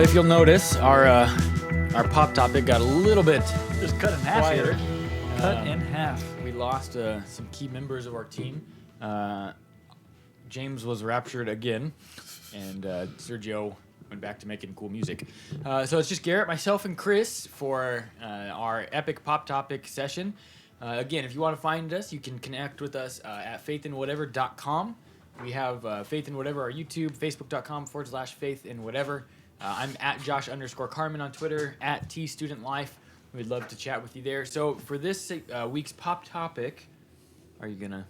if you'll notice, our pop topic got a little bit Just cut in half quieter. here. Cut in half. We lost some key members of our team. James was raptured again, and Sergio went back to making cool music. So it's just Garrett, myself, and Chris for our epic pop topic session. Again, if you want to find us, you can connect with us at faithinwhatever.com. We have Faith in Whatever, our YouTube, facebook.com/faithinwhatever. I'm at Josh_Carmen on Twitter, at TStudentLife. We'd love to chat with you there. So for this week's pop topic, are you going to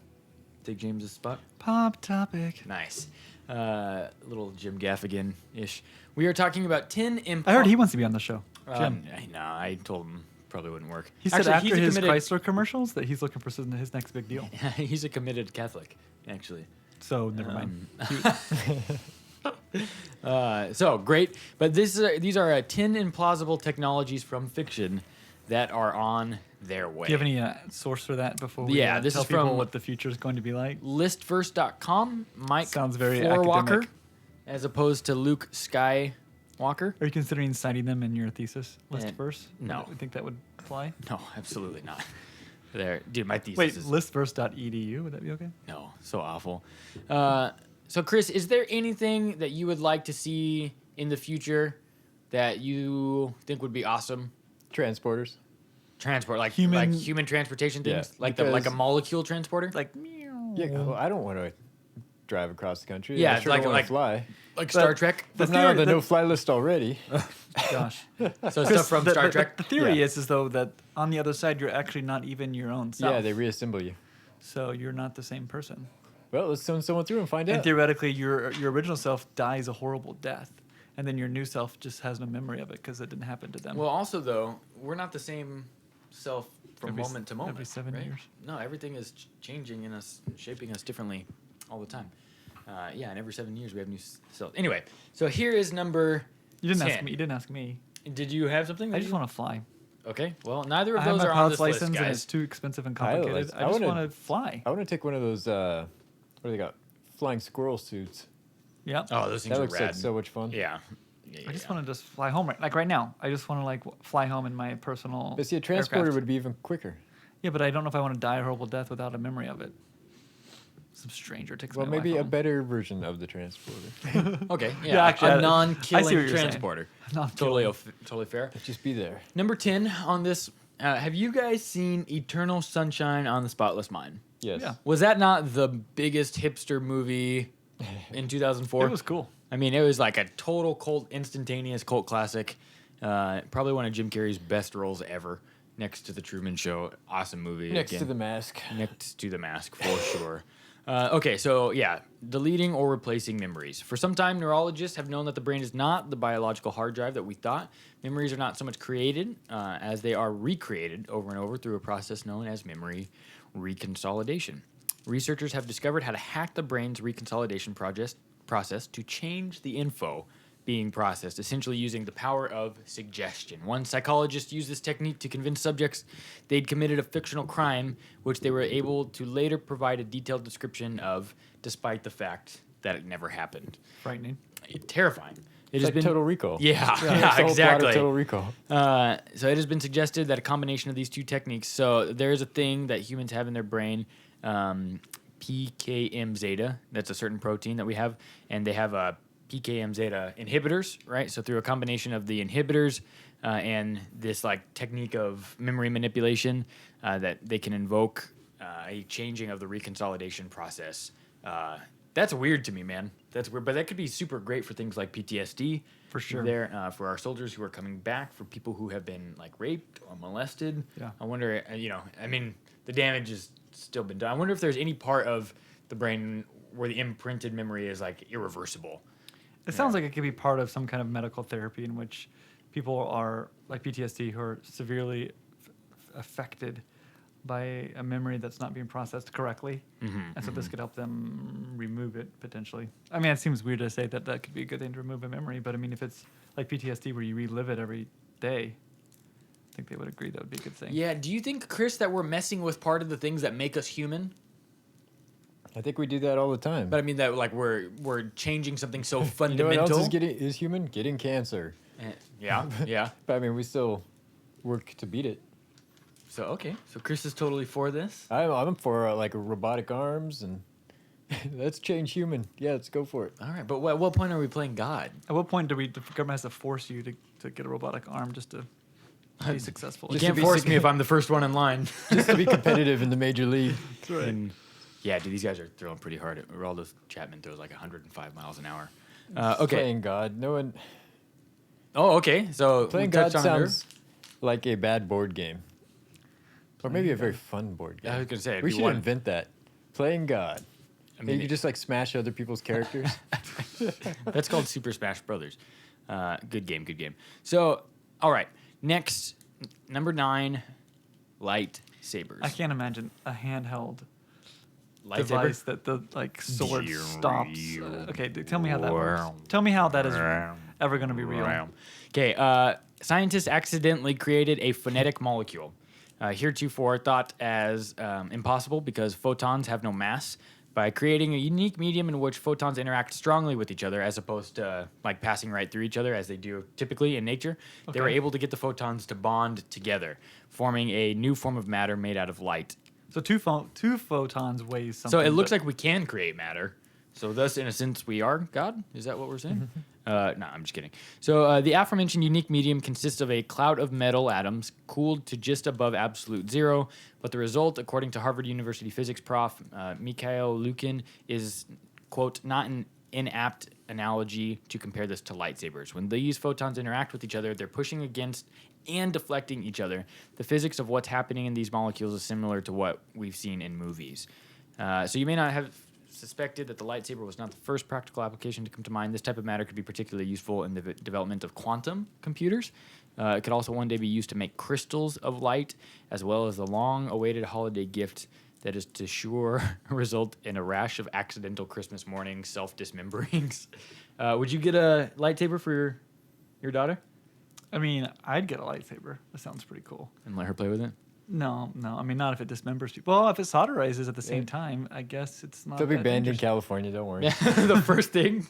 take James's spot? Pop topic. Nice. Little Jim Gaffigan-ish. We are talking about 10 I heard he wants to be on the show. Jim. No, I told him probably wouldn't work. He said Actually, after he's a his committed- Chrysler commercials that he's looking for his next big deal. He's a committed Catholic, actually. So never mind. So great, but these are 10 implausible technologies from fiction that are on their way. Do you have any source for that before we this tell is people from what the future is going to be like? Listverse.com. Mike Sounds very Floorwalker, academic. as opposed to Luke Skywalker. Are you considering citing them in your thesis list first? no. I think that would apply. No, absolutely not. There, dude, my thesis Wait, is listverse.edu, would that be okay? no, so awful. So Chris, is there anything that you would like to see in the future that you think would be awesome? Transporters. Transport, like Human- human transportation things, Yeah, like a because- molecule transporter, Like, Yeah, well, I don't want to drive across the country. Yeah, I sure like- don't want like- to fly. like Star Trek. the I'm not on the theory- no-fly list already. gosh. So stuff from Star Trek. The theory Yeah. is though that on the other side you're actually not even your own self. Yeah, they reassemble you. So you're not the same person. Well, let's send someone through and find And out. theoretically, your original self dies a horrible death, and then your new self just has no memory of it because it didn't happen to them. Well, also though, we're not the same self from Every s- moment to moment. every 7 right? years. No, everything is changing in us, shaping us differently all the time. Yeah, and every 7 years we have new selves. Anyway, so here is number. you didn't 10. ask me. You didn't ask me. Did you have something? I just want to fly. Okay, well, neither of I have those my are on pilot's this license, list, and guys. it's too expensive and Pilot complicated. license. I I just wanna- want to fly. I want to take one of those, what do they got? Flying squirrel suits. Yeah. Oh, those things That are looks rad. like so much fun. Yeah. I just want to just fly home. Like right now, I just want to fly home in my personal. But see, a transporter aircraft. would be even quicker. Yeah, but I don't know if I want to die a horrible death without a memory of it. Some stranger takes Well, my maybe life a home. better version of the transporter. Okay, yeah, Yeah, actually, I a see non-killing what you're saying. transporter. Non-killing. Totally fair. Just be there. Number 10 on this. Have you guys seen Eternal Sunshine on the Spotless Mind? Yes. Yeah. Was that not the biggest hipster movie in 2004? It was cool. I mean, it was like a total instantaneous cult classic. Probably one of Jim Carrey's best roles ever, next to The Truman Show. Awesome movie. Next again. to the mask. Next to the mask, for sure. Okay, so yeah, deleting or replacing memories. For some time, neurologists have known that the brain is not the biological hard drive that we thought. Memories are not so much created as they are recreated over and over through a process known as memory reconsolidation. Researchers have discovered how to hack the brain's reconsolidation process to change the info being processed, essentially using the power of suggestion. One psychologist used this technique to convince subjects they'd committed a fictional crime, which they were able to later provide a detailed description of, despite the fact that it never happened. Frightening. Terrifying. It It's has like been Total Recall. Yeah, It's the whole yeah, plot of exactly. Total Recall. So it has been suggested that a combination of these two techniques. So there's a thing that humans have in their brain, PKM zeta. That's a certain protein that we have, and they have PKM zeta inhibitors, right? So through a combination of the inhibitors and this like technique of memory manipulation, that they can invoke a changing of the reconsolidation process. That's weird to me, man. That's weird, but that could be super great for things like PTSD. For sure. There for our soldiers who are coming back, for people who have been like raped or molested. Yeah. I wonder, I mean, the damage has still been done. I wonder if there's any part of the brain where the imprinted memory is like irreversible. It sounds like it could be part of some kind of medical therapy in which people are like PTSD who are severely affected by a memory that's not being processed correctly, and so this could help them remove it potentially. I mean, it seems weird to say that that could be a good thing to remove a memory, but I mean, if it's like PTSD where you relive it every day, I think they would agree that would be a good thing. Yeah. Do you think, Chris, that we're messing with part of the things that make us human? I think we do that all the time. But I mean that like we're changing something so you know fundamental. what else is human? Getting cancer. Yeah, yeah. But I mean, we still work to beat it. So okay, so Chris is totally for this. I'm for like robotic arms and let's change human. Yeah, let's go for it. All right, but at what point are we playing God? At what point do the government has to force you to get a robotic arm just to be successful? You Just to can't be force me if I'm the first one in line. Just to be competitive in the major league. That's right. And yeah, dude, these guys are throwing pretty hard. Aroldis Chapman throws like 105 miles an hour. Okay. Playing God. No one. Oh, okay. So Playing we God touched on it sounds like a bad board game. Or maybe a very fun board game. I was gonna say, if we you should want- invent that. Playing God. I I mean, you just like smash other people's characters. that's called Super Smash Brothers. Good game, good game. So, all right. Next, number 9, lightsabers. I can't imagine a handheld Lightsaber. device that the like sword stops. Okay, tell me how that works. Tell me how that is ever going to be real. Okay, scientists accidentally created a phonetic molecule, heretofore thought as impossible because photons have no mass. By creating a unique medium in which photons interact strongly with each other, as opposed to like passing right through each other as they do typically in nature, they were Okay. able to get the photons to bond together, forming a new form of matter made out of light. So two photons weigh something. So it looks but- like we can create matter. So thus, in a sense, we are God? Is that what we're saying? No, I'm just kidding. So the aforementioned unique medium consists of a cloud of metal atoms cooled to just above absolute zero. But the result, according to Harvard University physics prof. Mikhail Lukin, is, quote, not an inapt analogy to compare this to lightsabers. When these photons interact with each other, they're pushing against and deflecting each other. The physics of what's happening in these molecules is similar to what we've seen in movies. So you may not have suspected that the lightsaber was not the first practical application to come to mind. This type of matter could be particularly useful in the development of quantum computers. It could also one day be used to make crystals of light, as well as the long-awaited holiday gift that is to sure result in a rash of accidental Christmas morning self-dismemberings. Would you get a lightsaber for your daughter I mean, I'd get a lightsaber. That sounds pretty cool. and let her play with it? No. I mean, not if it dismembers people. Well, if it solderizes at the same Yeah. time, I guess it's not. They'll be that banned in dangerous. California. Don't worry. The first thing.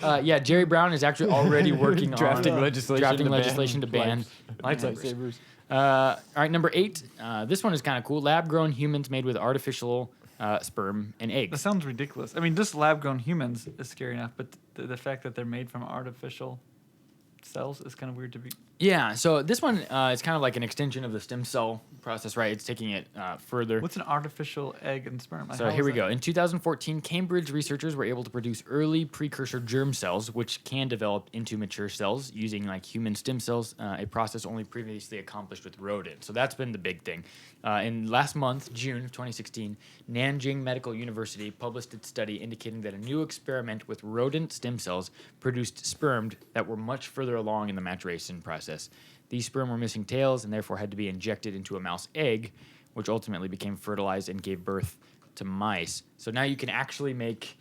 Yeah, Jerry Brown is actually already working Drafting on legislation to ban lightsabers. lightsabers. All right, number 8. This one is kind of cool. Lab-grown humans made with artificial sperm and That eggs. sounds ridiculous. I mean, just lab-grown humans is scary enough, but the fact that they're made from artificial cells is kind of weird to be. Yeah, so this one is kind of like an extension of the stem cell process, right? It's taking it further. What's an artificial egg and sperm? So How here is we that? go. In 2014, Cambridge researchers were able to produce early precursor germ cells, which can develop into mature cells using like human stem cells, a process only previously accomplished with rodents. So that's been the big thing. In last month, June of 2016, Nanjing Medical University published its study indicating that a new experiment with rodent stem cells produced sperm that were much further along in the maturation process. These sperm were missing tails and therefore had to be injected into a mouse egg, which ultimately became fertilized and gave birth to mice. So now you can actually make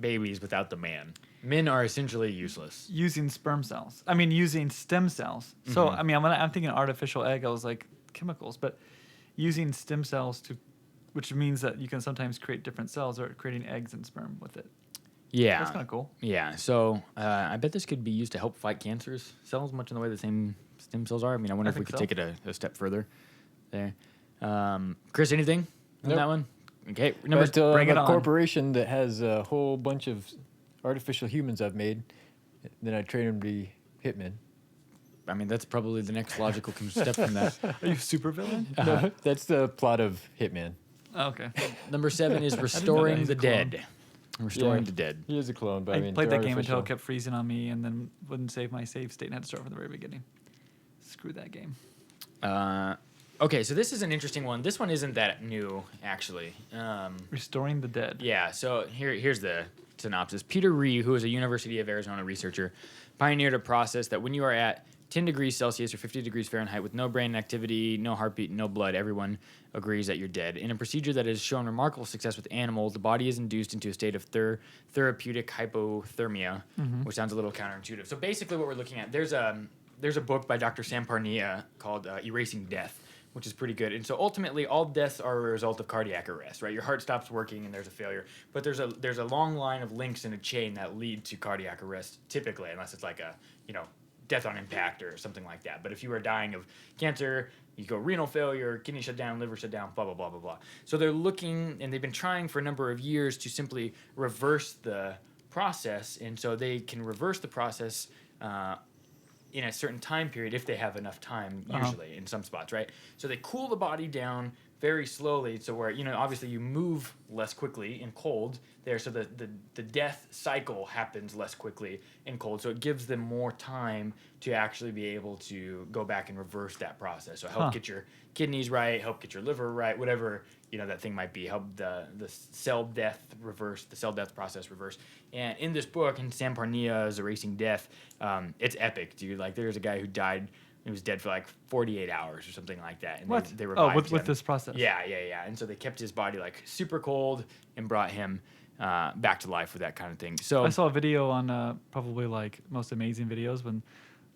babies without the man. Men are essentially useless. Using sperm cells. I mean, using stem cells. So I mean, I'm thinking artificial egg. I was like chemicals, but using stem cells which means that you can sometimes create different cells or creating eggs and sperm with it. Yeah. That's kind of cool. Yeah. So I bet this could be used to help fight cancerous cells, much in the way the same stem cells are. I mean, I wonder I if we think could so. take it a step further there. Chris, anything on Nope. that one? Okay. Number But bring I'm it a on. corporation that has a whole bunch of artificial humans I've made. Then I train them to be hitmen. I mean, that's probably the next logical step from that. Are you a supervillain? No, that's the plot of Hitman. Oh, okay. Number 7 is that restoring he's the a clone. dead. Restoring Yeah. the dead. He is a clone, but I I mean, played they're that game until artificial. it kept freezing on me and then wouldn't save my save state and had to start from the very beginning. Screw that game. Okay, so this is an interesting one. This one isn't that new, actually. Restoring the dead. Yeah, so here's the synopsis. Peter Ree, who is a University of Arizona researcher, pioneered a process that when you are at 10 degrees Celsius or 50 degrees Fahrenheit with no brain activity, no heartbeat, no blood, everyone agrees that you're dead. In a procedure that has shown remarkable success with animals, the body is induced into a state of therapeutic hypothermia, which sounds a little counterintuitive. So basically what we're looking at, there's a book by Dr. Sam Parnia called Erasing Death, which is pretty good. And so ultimately, all deaths are a result of cardiac arrest, right? Your heart stops working and there's a failure. But there's a long line of links in a chain that lead to cardiac arrest, typically, unless it's like a, death on impact or something like that. But if you are dying of cancer, you go renal failure, kidney shut down, liver shut down, blah, blah, blah, blah, blah. So they're looking, and they've been trying for a number of years to simply reverse the process. And so they can reverse the process in a certain time period if they have enough time, usually in some spots, right? So they cool the body down very slowly, so where, obviously you move less quickly in cold there, so the death cycle happens less quickly in cold, so it gives them more time to actually be able to go back and reverse that process. So help get your kidneys right, help get your liver right, whatever that thing might be, help the cell death reverse, the cell death process reverse. And in this book, in Sam Parnia's Erasing Death, it's epic, dude. Like, there's a guy who died. He was dead for like 48 hours or something like that. And What? They revived with him. this process. Yeah. And so they kept his body like super cold and brought him back to life with that kind of thing. So I saw a video on probably like most amazing videos when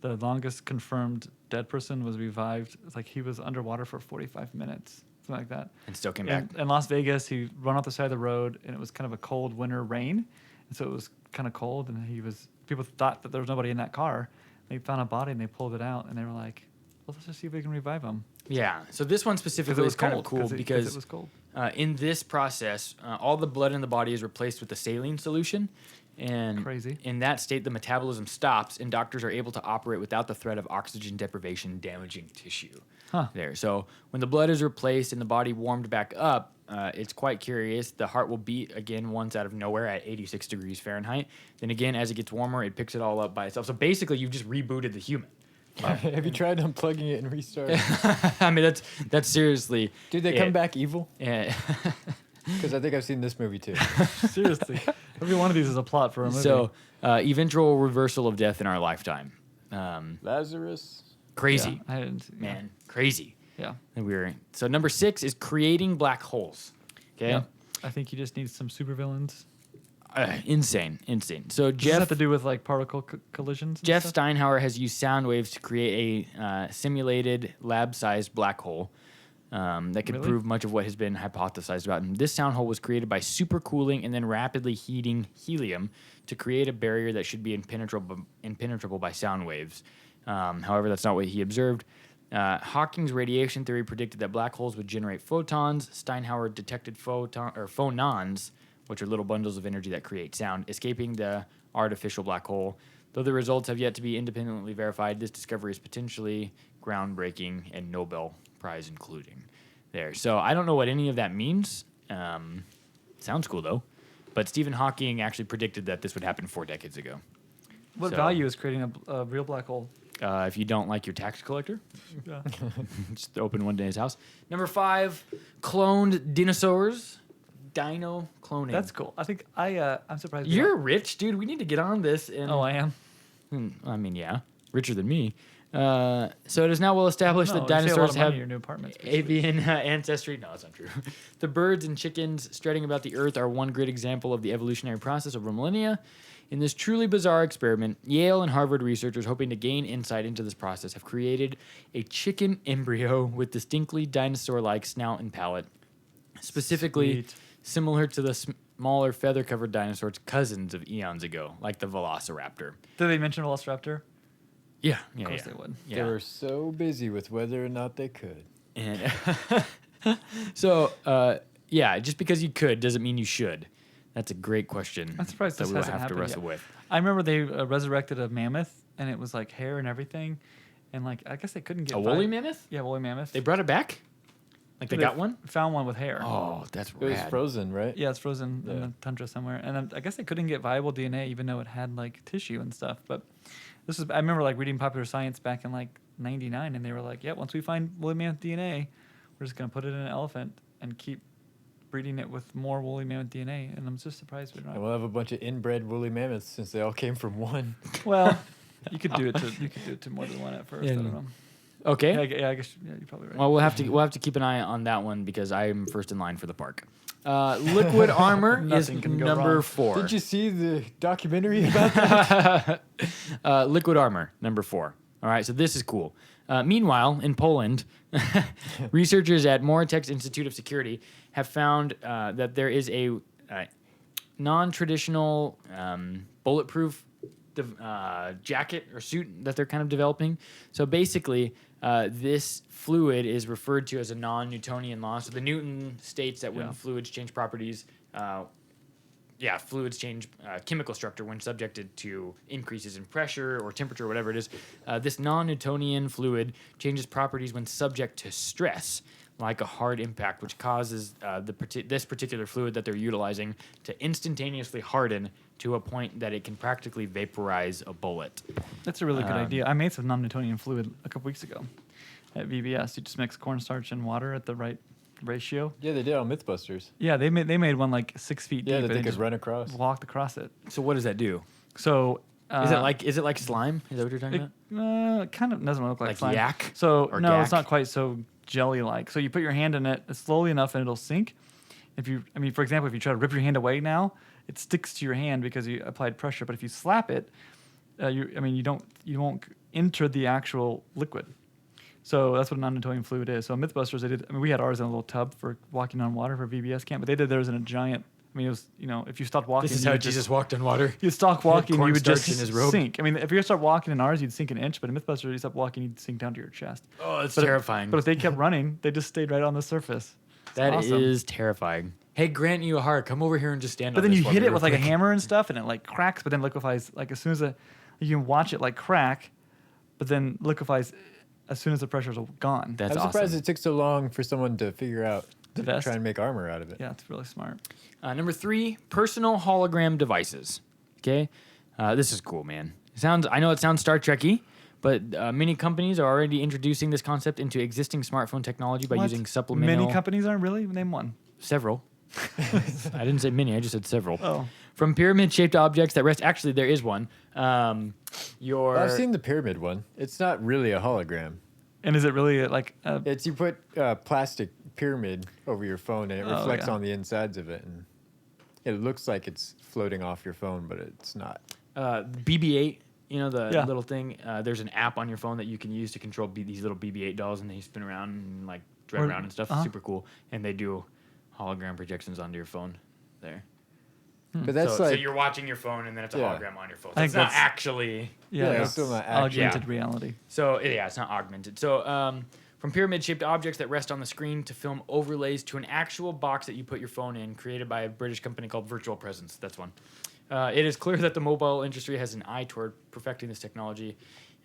the longest confirmed dead person was revived. It's like he was underwater for 45 minutes, something like that. and still came back. In Las Vegas, he run off the side of the road, and it was kind of a cold winter rain, and so it was kind of cold. And people thought that there was nobody in that car. They found a body and they pulled it out, and they were like, "Well, let's just see if we can revive him." Yeah. So this one specifically is kind of cool because it was cold. in this process, all the blood in the body is replaced with a saline solution. And Crazy. in that state, the metabolism stops, and doctors are able to operate without the threat of oxygen deprivation damaging tissue. Huh. There. So when the blood is replaced and the body warmed back up, it's quite curious. The heart will beat again once out of nowhere at 86 degrees Fahrenheit. Then again, as it gets warmer, it picks it all up by itself. So basically, you've just rebooted the human. Have you tried unplugging it and restarting? I mean, that's seriously. Did they come back evil? Yeah. Because I think I've seen this movie too. Seriously, every one of these is a plot for a movie. So, eventual reversal of death in our lifetime. Lazarus. Crazy, I didn't, man, crazy. Yeah. And so number 6 is creating black holes. Okay, Yeah. I think you just need some supervillains. Insane. So Does this have Jeff to do with like particle collisions? And Jeff stuff? Steinhauer has used sound waves to create a simulated lab-sized black hole that could Really? prove much of what has been hypothesized about. And this sound hole was created by supercooling and then rapidly heating helium to create a barrier that should be impenetrable by sound waves. However, that's not what he observed. Hawking's radiation theory predicted that black holes would generate photons. Steinhauer detected phonons, which are little bundles of energy that create sound, escaping the artificial black hole. Though the results have yet to be independently verified, this discovery is potentially groundbreaking and Nobel Prize including. There. So I don't know what any of that means. Sounds cool though. But Stephen Hawking actually predicted that this would happen 4 decades ago. What So- value is creating a real black hole? If you don't like your tax collector, Yeah. just open one day his house. Number 5, cloned dinosaurs. Dino cloning. That's cool. I think I'm surprised. we You're don't- rich, dude. We need to get on this. And Oh, I am. I mean, yeah, richer than me. So it is now well established No, that you save a lot dinosaurs of money have in your new apartment. It's pretty sweet. avian ancestry. No, that's not true. The birds and chickens strutting about the earth are one great example of the evolutionary process over millennia. In this truly bizarre experiment, Yale and Harvard researchers hoping to gain insight into this process have created a chicken embryo with distinctly dinosaur-like snout and palate, specifically Sweet. similar to the smaller feather-covered dinosaurs cousins of eons ago, like the velociraptor. Did they mention Velociraptor? Yeah, Of course they would. Yeah. They were so busy with whether or not they could. And so, yeah, just because you could doesn't mean you should. That's a great question. I'm surprised that this we will hasn't have to happened wrestle yet. with. I remember they resurrected a mammoth, and it was like hair and everything, and like I guess they couldn't get A woolly mammoth? Yeah, woolly mammoth. They brought it back? Like they got one? Found one with hair. Oh, that's It was rad. frozen, right? Yeah, it's frozen in Yeah. the tundra somewhere, and then I guess they couldn't get viable DNA, even though it had like tissue and stuff. But I remember like reading Popular Science back in like '99, and they were like, "Yeah, once we find woolly mammoth DNA, we're just gonna put it in an elephant and keep breeding it with more woolly mammoth DNA." And I'm just surprised we And don't. we'll have a bunch of inbred woolly mammoths since they all came from one. Well, you could do it to more than one at first. I Yeah. don't know. Okay. Yeah, I guess you're probably right. Well, we'll have to keep an eye on that one because I'm first in line for the park. Liquid armor is Nothing can go number wrong. 4. Did you see the documentary about that? Liquid armor, number 4. All right, so this is cool. Meanwhile, in Poland, researchers at Moratex Institute of Security have found that there is a non-traditional bulletproof jacket or suit that they're kind of developing. So basically, this fluid is referred to as a non-Newtonian law. So the Newton states that when Yeah. fluids change properties, fluids change chemical structure when subjected to increases in pressure or temperature, whatever it is. This non-Newtonian fluid changes properties when subject to stress, like a hard impact, which causes this particular fluid that they're utilizing to instantaneously harden to a point that it can practically vaporize a bullet. That's a really good Um, idea. I made some non-Newtonian fluid a couple weeks ago at VBS. You just mix cornstarch and water at the right ratio. Yeah, they did on MythBusters. Yeah, they made one like 6 feet Yeah, deep. that they and could just run across. walked across it. So what does that do? So Is it like slime? Is that what you're talking about? It kind of doesn't look like Like slime. yak So or no, it's gack? not quite so jelly-like. So you put your hand in it slowly enough, and it'll sink. For example, if you try to rip your hand away now, it sticks to your hand because you applied pressure. But if you slap it, you won't enter the actual liquid. So that's what a non-Newtonian fluid is. So MythBusters, they did. We had ours in a little tub for walking on water for VBS camp, but they did theirs in a giant. It was if you stopped walking, This is you how would just- Jesus walked on water. you stop walking, you would cornstarch just in his robe. sink. If you start walking in ours, you'd sink an inch, but in MythBusters, you stop walking, you'd sink down to your chest. Oh, that's But if- terrifying. But if they kept running, they just stayed right on the surface. It's That is awesome. terrifying. Hey, grant you a heart. Come over here and just stand. But on then this you for hit me it real with like a quick. hammer and stuff, and it like cracks, but then liquefies. Like as soon as you can watch it like crack, but then liquefies as soon as the pressure's gone. That's I'm surprised awesome. it took so long for someone to figure out The to vest? try and make armor out of it. Yeah, it's really smart. Number 3, personal hologram devices. Okay, this is cool, man. I know it sounds Star Trek-y, but many companies are already introducing this concept into existing smartphone technology by What? using supplemental. Many companies aren't really. Name one. Several. I didn't say many. I just said several. Oh. From pyramid-shaped objects that rest. Actually, there is one. I've seen the pyramid one. It's not really a hologram. And is it really like? It's you put a plastic pyramid over your phone and it Oh, reflects yeah. on the insides of it, and it looks like it's floating off your phone, but it's not. BB-8, the Yeah. little thing. There's an app on your phone that you can use to control these little BB-8 dolls, and they spin around and like drive Or- around and stuff. uh-huh. Super cool. And they do hologram projections onto your phone there. But that's so like you're watching your phone, and then it's a Yeah. hologram on your phone. I So it's think not that's- actually. Yeah, it's that's still not actually- augmented reality. So yeah, it's not augmented. So from pyramid-shaped objects that rest on the screen to film overlays to an actual box that you put your phone in, created by a British company called Virtual Presence. That's one. It is clear that the mobile industry has an eye toward perfecting this technology.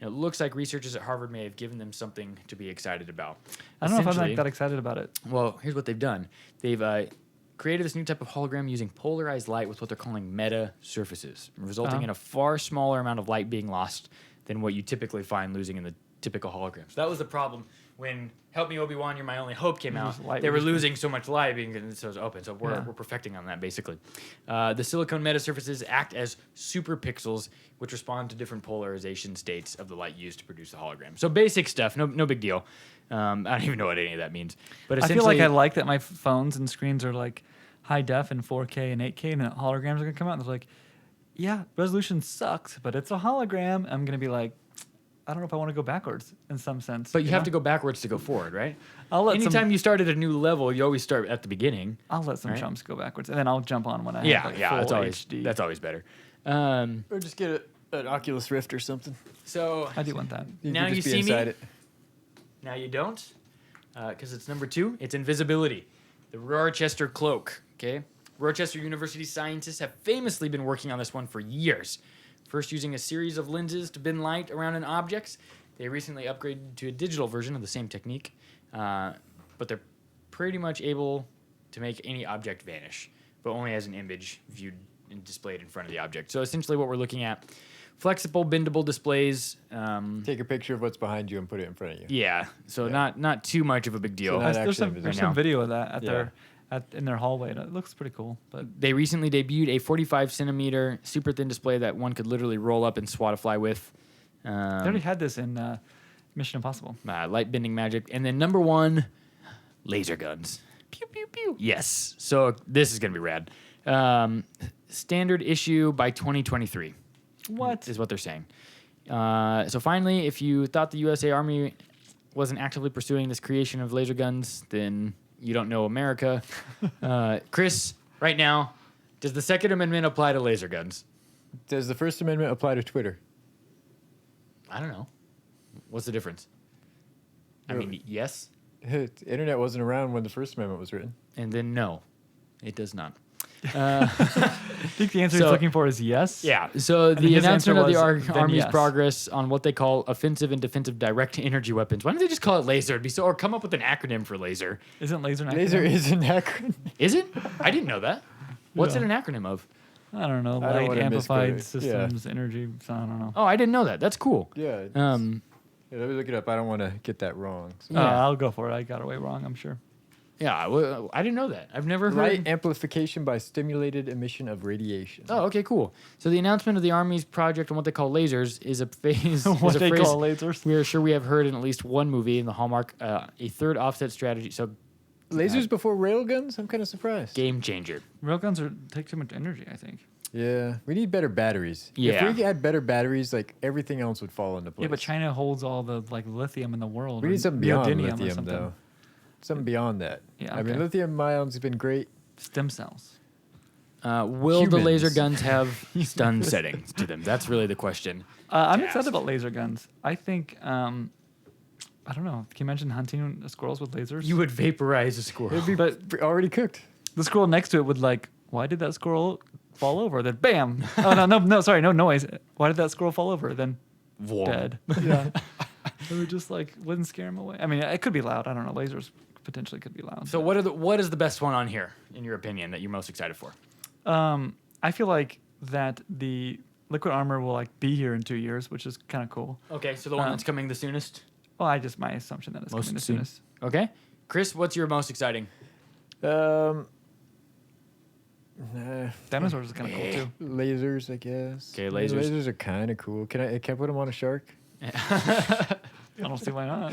And it looks like researchers at Harvard may have given them something to be excited about. I don't know if I'm Essentially- like that excited about it. Well, here's what they've done. They've created this new type of hologram using polarized light with what they're calling meta surfaces, resulting Uh-huh. in a far smaller amount of light being lost than what you typically find losing in the typical holograms. That was the problem when Help Me Obi-Wan, You're My Only Hope came out. Just light They were was just- losing so much light because it was open. So we're perfecting on that, basically. The silicone meta surfaces act as super pixels, which respond to different polarization states of the light used to produce the hologram. So basic stuff, no big deal. I don't even know what any of that means. But I feel like essentially- I like that my phones and screens are like high def and 4K and 8K, and the holograms are gonna come out. And it's like, yeah, resolution sucks, but it's a hologram. I'm gonna be like, I don't know if I want to go backwards in some sense. But you have know? to go backwards to go forward, right? I'll let Anytime you start at a new level, you always start at the beginning. I'll let some right? chumps go backwards, and then I'll jump on when I Yeah, have like yeah, full that's HD. always better. or just get an Oculus Rift or something. So I do want that. You Now could you just be see me? inside it. now you don't, because it's number 2. It's invisibility, the Rochester cloak. Okay, Rochester University scientists have famously been working on this one for years. First, using a series of lenses to bend light around an object, they recently upgraded to a digital version of the same technique, but they're pretty much able to make any object vanish, but only as an image viewed and displayed in front of the object. So essentially what we're looking at, flexible, bendable displays. Take a picture of what's behind you and put it in front of you. Yeah, so Yeah. not too much of a big deal. So not There's some, actually there's invisible. some video of that Yeah. in their hallway. And it looks pretty cool. But They recently debuted a 45 centimeter super thin display that one could literally roll up and swat a fly with. they already had this in Mission Impossible. Light bending magic. And then number 1, laser guns. Pew pew pew. Yes. So this is going to be rad. Standard issue by 2023 What? is what they're saying. So finally, if you thought the USA Army wasn't actively pursuing this creation of laser guns, then you don't know America. Chris, right now, does the Second Amendment apply to laser guns? Does the First Amendment apply to Twitter? I don't know. What's the difference? I mean, yes, The internet wasn't around when the First Amendment was written. and then no, it does not. I think the answer he's So- looking for is yes. Yeah. So And the his answer announcement of the was, then Army's yes. progress on what they call offensive and defensive direct energy weapons. Why don't they just call it laser? It'd be so, or come up with an acronym for laser. Isn't laser an Laser acronym? is an acronym. Is it? I didn't know that. What's Yeah. it an acronym of? I don't know. I don't Light wanna amplified misquote it. Yeah. systems, energy. I don't know. Oh, I didn't know that. That's cool. Yeah. Um, Let me look it up. I don't want to get that wrong. So. Yeah. I'll go for it. I got away wrong, I'm sure. yeah, well, I didn't know that. I've never heard. Light amplification by stimulated emission of radiation. Oh, okay, cool. So the announcement of the Army's project on what they call lasers is a phase. What is a they phrase call lasers. we are sure we have heard in at least one movie in the Hallmark, a third offset strategy. So Lasers before railguns? I'm kind of surprised. game changer. Railguns take too much energy, I think. Yeah, we need better batteries. Yeah. If we had better batteries, like everything else would fall into place. Yeah, but China holds all the like lithium in the world. We or need something beyond neodymium or lithium, something. though. Something beyond that. Yeah, I mean, okay. lithium ions have been great. Stem cells. Will the laser Humans. guns have stun settings to them? That's really the question. I'm to excited ask. about laser guns. I think, I don't know. Can you imagine hunting squirrels with lasers? You would vaporize a squirrel. It'd be But- already cooked. The squirrel next to it would like, why did that squirrel fall over? Then bam. Oh, no, sorry, no noise. Why did that squirrel fall over? Then dead. Yeah. It would just like, wouldn't scare him away. I mean, it could be loud. I don't know. Lasers potentially could be loud. So what is the best one on here, in your opinion, that you're most excited for? I feel like that the liquid armor will like be here in 2 years, which is kind of cool. Okay, so the one Um, that's coming the soonest. Well, my assumption that it's Most coming the soon. soonest. Okay, Chris, what's your most exciting? Dinosaurs is kind of cool too. Lasers, I guess. Okay, I mean, lasers. lasers are kind of cool. Can I put them on a shark? I don't see why not.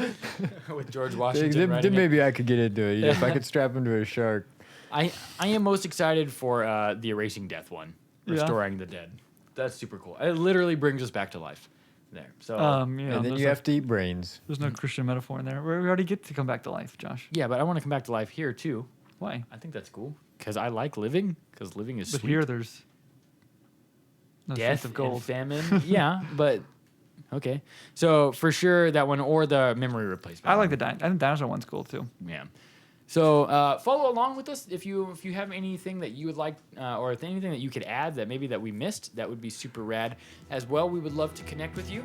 With George Then, Washington. then maybe I could get into it. If I could strap them to a shark. I am most excited for the erasing death one, Yeah. restoring the dead. That's super cool. It literally brings us back to life. There. So You know, And then there's you no- have to eat brains. There's no Christian metaphor in there. We already get to come back to life, Josh. yeah, but I want to come back to life here too. Why? I think that's cool because I like living. Because living is But sweet. here there's no Death sense of and gold. famine. Yeah, but okay. So for sure that one or the memory replacement. I like one. the I think dinosaur one's cool too. Yeah. So follow along with us if you have anything that you would like or if anything that you could add that maybe that we missed, that would be super rad as well. We would love to connect with you.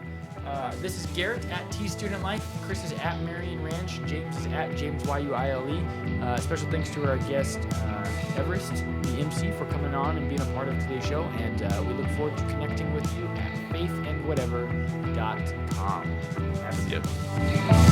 This is Garrett at T Student Life. Chris is at Marion Ranch. James is at James YUILE. Special thanks to our guest Everest, the MC, for coming on and being a part of today's show. And we look forward to connecting with you at faithandwhatever.com. Have a good one.